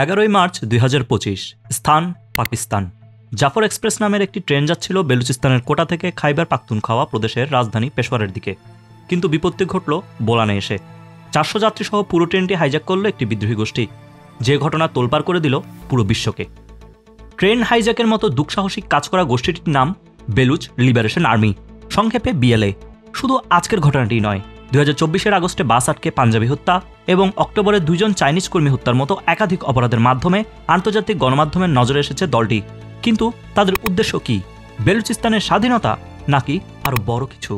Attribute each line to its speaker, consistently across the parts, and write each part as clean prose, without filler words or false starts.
Speaker 1: 11 March 2025 স্থান Pakistan. Zafar express নামের একটি ট্রেন যাচ্ছিল বেলুচিস্তানের কোটা থেকে খাইবার পাখতুনখাওয়া প্রদেশের রাজধানী পেশোয়ারের দিকে, কিন্তু বিপত্তি ঘটল বোলানে এসে। 400 যাত্রী সহ পুরো ট্রেনটি হাইজ্যাক করল একটি বিদ্রোহী গোষ্ঠী, যে ঘটনা তোলপাড় করে দিল পুরো বিশ্বকে। ট্রেন হাইজ্যাকের মতো দুঃসাহসিক কাজ করা গোষ্ঠীটির নাম বেলুচ লিবারেশন আর্মি, সংক্ষেপে BLA। শুধু আজকের ঘটনাটি নয়, 2024 আগস্টে বাস আটকে পাঞ্জাবি হত্যা এবং অক্টোবরে 2 জন চাইনিজ কর্মী হত্যার মতো একাধিক অপরাধের মাধ্যমে আন্তর্জাতিক গণমাধ্যমের নজরে এসেছে দলটি। কিন্তু তাদের উদ্দেশ্য কি? বেলুচিস্তানের স্বাধীনতা নাকি আরো বড় কিছু?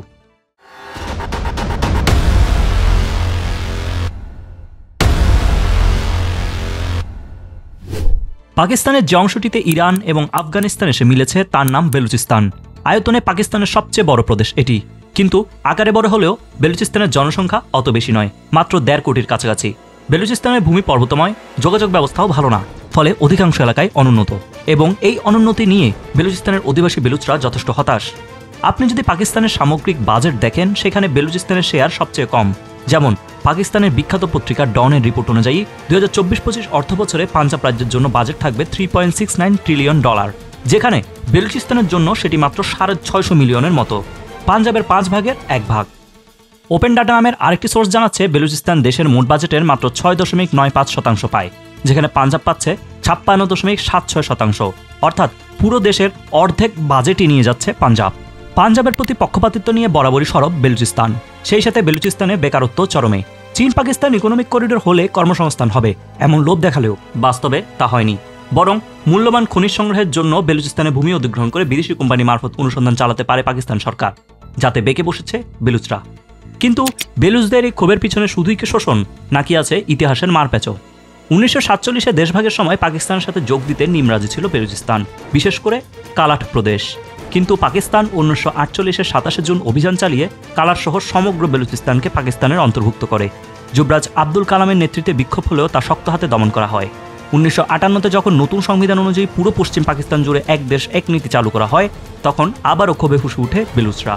Speaker 1: পাকিস্তানের যে অংশটিতে ইরান এবং আফগানিস্তান এসে মিলেছে তার নাম বেলুচিস্তান। আয়তনে পাকিস্তানের সবচেয়ে বড় প্রদেশ এটি, কিন্তু আকারে বড় হলেও বেলুচিস্তানের জনসংখ্যা অত বেশি নয়, মাত্র 1.5 কোটির কাছাকাছি। বেলুচিস্তানের ভূমি পর্বতময়, যোগাযোগ ব্যবস্থাও ভালো না, ফলে অধিকাংশ এলাকায় অনুন্নত, এবং এই অনুন্নতি নিয়ে বেলুচিস্তানের অধিবাসী বেলুচরা যথেষ্ট হতাশ। আপনি যদি পাকিস্তানের সামগ্রিক বাজেট দেখেন, সেখানে বেলুচিস্তানের শেয়ার সবচেয়ে কম। যেমন পাকিস্তানের বিখ্যাত পত্রিকা ডনের রিপোর্ট অনুযায়ী 2024-25 অর্থবছরে পাঞ্জাব রাজ্যের জন্য বাজেট থাকবে $3.69 ট্রিলিয়ন, যেখানে বেলুচিস্তানের জন্য সেটি মাত্র 650 মিলিয়নের মতো, পাঞ্জাবের 5 ভাগের 1 ভাগ। ওপেন ডাটা নামের আরেকটি সোর্স জানাচ্ছে বেলুচিস্তান দেশের মোট বাজেটের মাত্র 6.95% পায়, যেখানে পাঞ্জাব পাচ্ছে 56.76%, অর্থাৎ পুরো দেশের অর্ধেক বাজেটই নিয়ে যাচ্ছে পাঞ্জাব। পাঞ্জাবের প্রতি পক্ষপাতিত্ব নিয়ে বরাবরই সরব বেলুচিস্তান। সেই সাথে বেলুচিস্তানে বেকারত্ব চরমে। চীন পাকিস্তান ইকোনমিক করিডোর হলে কর্মসংস্থান হবে এমন লোভ দেখালেও বাস্তবে তা হয়নি। বরং মূল্যবান খনিজ সংগ্রহের জন্য বেলুচিস্তানে ভূমি অধিগ্রহণ করে বিদেশি কোম্পানি মারফত অনুসন্ধান চালাতে পারে পাকিস্তান সরকার, যাতে বেঁকে বসেছে বেলুচরা। কিন্তু বেলুচদের এই ক্ষোভের পিছনে শুধুই কি শোষণ, নাকি আছে ইতিহাসের মারপ্যাচও? 1947-এ দেশভাগের সময় পাকিস্তানের সাথে যোগ দিতে নিমরাজি ছিল বেলুচিস্তান, বিশেষ করে কালাট প্রদেশ। কিন্তু পাকিস্তান 1948-এর 27 জুন অভিযান চালিয়ে কালাট সহ সমগ্র বেলুচিস্তানকে পাকিস্তানের অন্তর্ভুক্ত করে। যুবরাজ আব্দুল কালামের নেতৃত্বে বিক্ষোভ হলেও তা শক্ত হাতে দমন করা হয়। 1958-তে যখন নতুন সংবিধান অনুযায়ী পুরো পশ্চিম পাকিস্তান জুড়ে এক দেশ এক নীতি চালু করা হয়, তখন আবারও ক্ষোভে ফুসে উঠে বেলুচরা।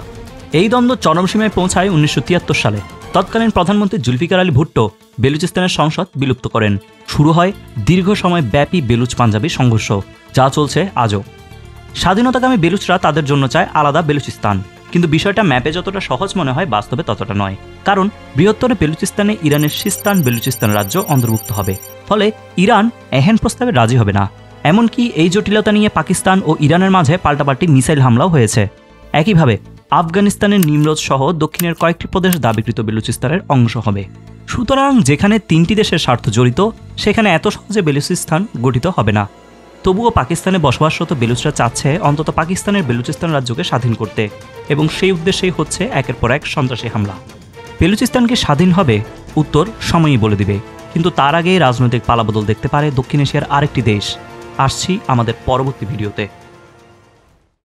Speaker 1: এই দ্বন্দ্ব চরমসীমায় পৌঁছায় 1973 সালে। তৎকালীন প্রধানমন্ত্রী জুলফিকার আলী ভুট্টো বেলুচিস্তানের সংসদ বিলুপ্ত করেন। শুরু হয় দীর্ঘ সময় ব্যাপী বেলুচ পাঞ্জাবি সংঘর্ষ, যা চলছে আজও। স্বাধীনতাকামী বেলুচরা তাদের জন্য চায় আলাদা বেলুচিস্তান, কিন্তু বিষয়টা ম্যাপে যতটা সহজ মনে হয়, বাস্তবে ততটা নয়। কারণ বৃহত্তর বেলুচিস্তানে ইরানের সিস্তান বেলুচিস্তান রাজ্য অন্তর্ভুক্ত হবে, ফলে ইরান এহেন প্রস্তাবে রাজি হবে না। এমনকি এই জটিলতা নিয়ে পাকিস্তান ও ইরানের মাঝে পাল্টাপাল্টি মিসাইল হামলাও হয়েছে। একইভাবে আফগানিস্তানের নিমরোজ সহ দক্ষিণের কয়েকটি প্রদেশ দাবিকৃত বেলুচিস্তানের অংশ হবে। সুতরাং যেখানে 3টি দেশের স্বার্থ জড়িত, সেখানে এত সহজে বেলুচিস্তান গঠিত হবে না। তবুও পাকিস্তানে বসবাসরত বেলুচরা চাচ্ছে অন্তত পাকিস্তানের বেলুচিস্তান রাজ্যকে স্বাধীন করতে, এবং সেই উদ্দেশ্যেই হচ্ছে একের পর এক সন্ত্রাসী হামলা। বেলুচিস্তান কি স্বাধীন হবে? উত্তর সময়ই বলে দিবে, কিন্তু তার আগে রাজনৈতিক পালাবদল দেখতে পারে দক্ষিণ এশিয়ার আরেকটি দেশ। আসছি আমাদের পরবর্তী ভিডিওতে।